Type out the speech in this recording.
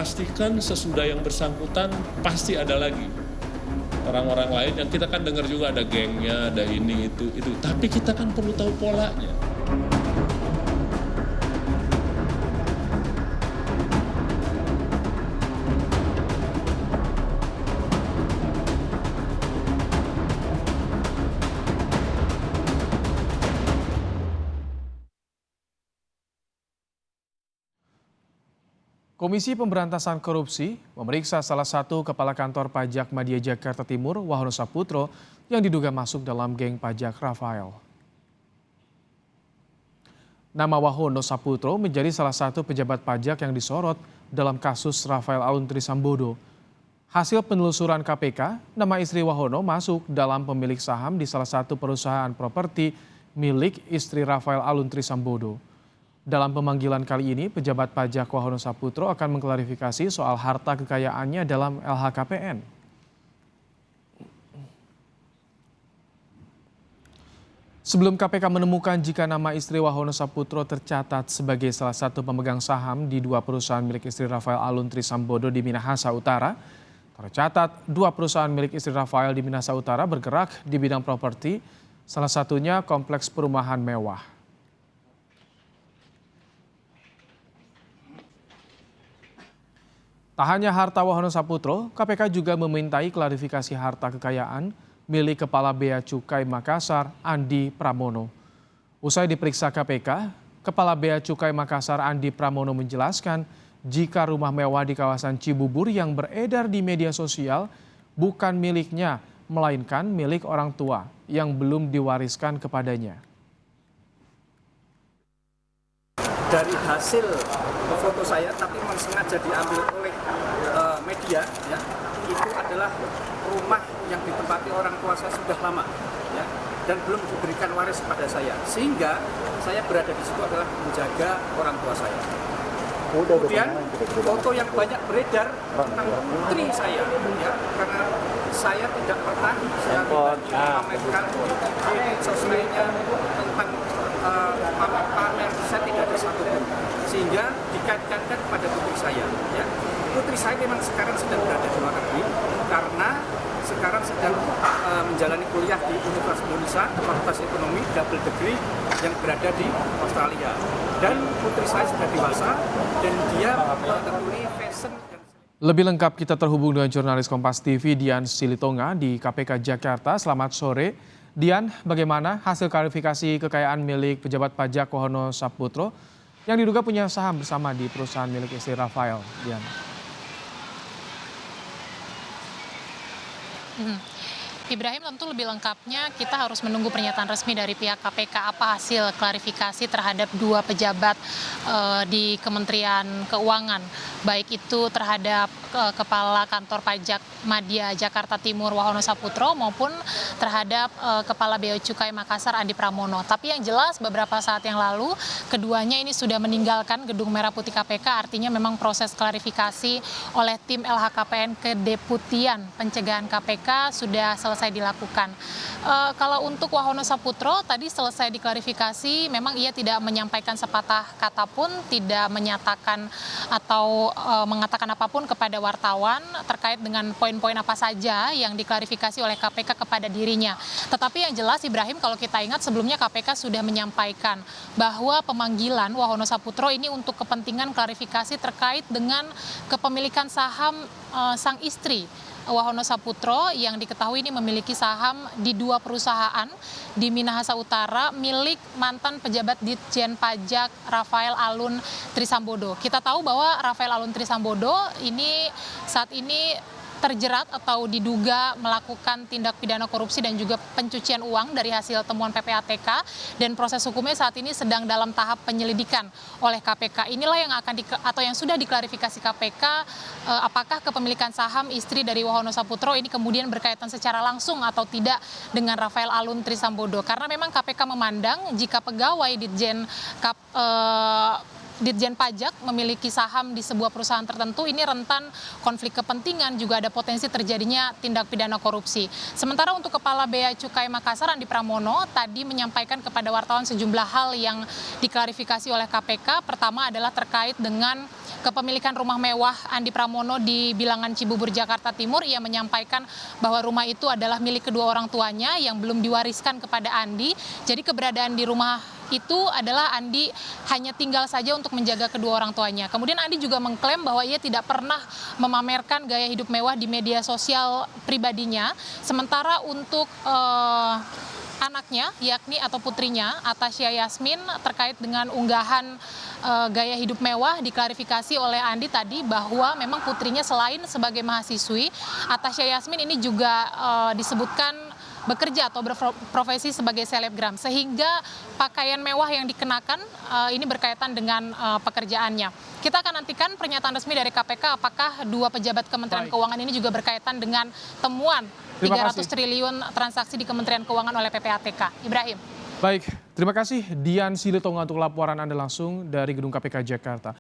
pastikan sesudah yang bersangkutan pasti ada lagi orang-orang lain yang kita kan dengar juga ada gengnya, ada ini itu. Tapi kita kan perlu tahu polanya. Komisi Pemberantasan Korupsi memeriksa salah satu kepala kantor pajak Madya Jakarta Timur, Wahono Saputro, yang diduga masuk dalam geng pajak Rafael. Nama Wahono Saputro menjadi salah satu pejabat pajak yang disorot dalam kasus Rafael Alun Trisambodo. Hasil penelusuran KPK, nama istri Wahono masuk dalam pemilik saham di salah satu perusahaan properti milik istri Rafael Alun Trisambodo. Dalam pemanggilan kali ini, pejabat pajak Wahono Saputro akan mengklarifikasi soal harta kekayaannya dalam LHKPN. Sebelum KPK menemukan jika nama istri Wahono Saputro tercatat sebagai salah satu pemegang saham di dua perusahaan milik istri Rafael Alun Trisambodo di Minahasa Utara, tercatat dua perusahaan milik istri Rafael di Minahasa Utara bergerak di bidang properti, salah satunya kompleks perumahan mewah. Tak hanya harta Wahono Saputro, KPK juga memintai klarifikasi harta kekayaan milik Kepala Bea Cukai Makassar, Andi Pramono. Usai diperiksa KPK, Kepala Bea Cukai Makassar, Andi Pramono menjelaskan jika rumah mewah di kawasan Cibubur yang beredar di media sosial bukan miliknya, melainkan milik orang tua yang belum diwariskan kepadanya. Dari hasil foto saya, tapi memang sengaja diambil oleh media, ya, itu adalah rumah yang ditempati orang tua saya sudah lama, ya, dan belum diberikan waris kepada saya, sehingga saya berada di situ adalah menjaga orang tua saya. Kemudian foto yang banyak beredar tentang putri saya, ya, karena saya tidak pernah memamerkan di sosmednya tentang pamer, saya tidak ada satupun, sehingga dikaitkan kepada putri saya. Ya. Putri saya memang sekarang sedang berada di luar negeri karena sekarang sedang menjalani kuliah di Universitas Indonesia, Fakultas Ekonomi double degree yang berada di Australia. Dan putri saya sudah dewasa dan dia menekuni fashion. Lebih lengkap kita terhubung dengan jurnalis Kompas TV Dian Silitonga di KPK Jakarta. Selamat sore. Dian, bagaimana hasil klarifikasi kekayaan milik pejabat pajak Wahono Saputro yang diduga punya saham bersama di perusahaan milik istri Rafael? Dian. Ibrahim, tentu lebih lengkapnya kita harus menunggu pernyataan resmi dari pihak KPK apa hasil klarifikasi terhadap dua pejabat di Kementerian Keuangan, baik itu terhadap Kepala Kantor Pajak Madya Jakarta Timur Wahono Saputro maupun terhadap Kepala Bea Cukai Makassar Andi Pramono. Tapi yang jelas beberapa saat yang lalu keduanya ini sudah meninggalkan Gedung Merah Putih KPK, artinya memang proses klarifikasi oleh tim LHKPN Kedeputian Pencegahan KPK sudah selesai dilakukan. Kalau untuk Wahono Saputro tadi selesai diklarifikasi, memang ia tidak menyampaikan sepatah kata pun, tidak menyatakan atau mengatakan apapun kepada wartawan terkait dengan poin-poin apa saja yang diklarifikasi oleh KPK kepada dirinya. Tetapi yang jelas Ibrahim, kalau kita ingat sebelumnya KPK sudah menyampaikan bahwa pemanggilan Wahono Saputro ini untuk kepentingan klarifikasi terkait dengan kepemilikan saham sang istri Wahono Saputro yang diketahui ini memiliki saham di dua perusahaan di Minahasa Utara milik mantan pejabat Ditjen Pajak Rafael Alun Trisambodo. Kita tahu bahwa Rafael Alun Trisambodo ini saat ini terjerat atau diduga melakukan tindak pidana korupsi dan juga pencucian uang dari hasil temuan PPATK, dan proses hukumnya saat ini sedang dalam tahap penyelidikan oleh KPK. Inilah yang akan atau yang sudah diklarifikasi KPK, apakah kepemilikan saham istri dari Wahono Saputro ini kemudian berkaitan secara langsung atau tidak dengan Rafael Alun Trisambodo. Karena memang KPK memandang jika pegawai Ditjen Ditjen Pajak memiliki saham di sebuah perusahaan tertentu, ini rentan konflik kepentingan, juga ada potensi terjadinya tindak pidana korupsi. Sementara untuk Kepala Bea Cukai Makassar, Andi Pramono, tadi menyampaikan kepada wartawan sejumlah hal yang diklarifikasi oleh KPK. Pertama adalah terkait dengan kepemilikan rumah mewah Andi Pramono di Bilangan Cibubur, Jakarta Timur. Ia menyampaikan bahwa rumah itu adalah milik kedua orang tuanya yang belum diwariskan kepada Andi. Jadi keberadaan di rumah itu adalah Andi hanya tinggal saja untuk menjaga kedua orang tuanya. Kemudian Andi juga mengklaim bahwa ia tidak pernah memamerkan gaya hidup mewah di media sosial pribadinya. Sementara untuk anaknya, yakni atau putrinya, Atasya Yasmin, terkait dengan unggahan gaya hidup mewah, diklarifikasi oleh Andi tadi bahwa memang putrinya selain sebagai mahasiswi, Atasya Yasmin ini juga disebutkan bekerja atau berprofesi sebagai selebgram, sehingga pakaian mewah yang dikenakan ini berkaitan dengan pekerjaannya. Kita akan nantikan pernyataan resmi dari KPK apakah dua pejabat Kementerian Keuangan ini juga berkaitan dengan temuan 300 triliun transaksi di Kementerian Keuangan oleh PPATK. Ibrahim. Baik, terima kasih Dian Silitonga untuk laporan Anda langsung dari Gedung KPK Jakarta.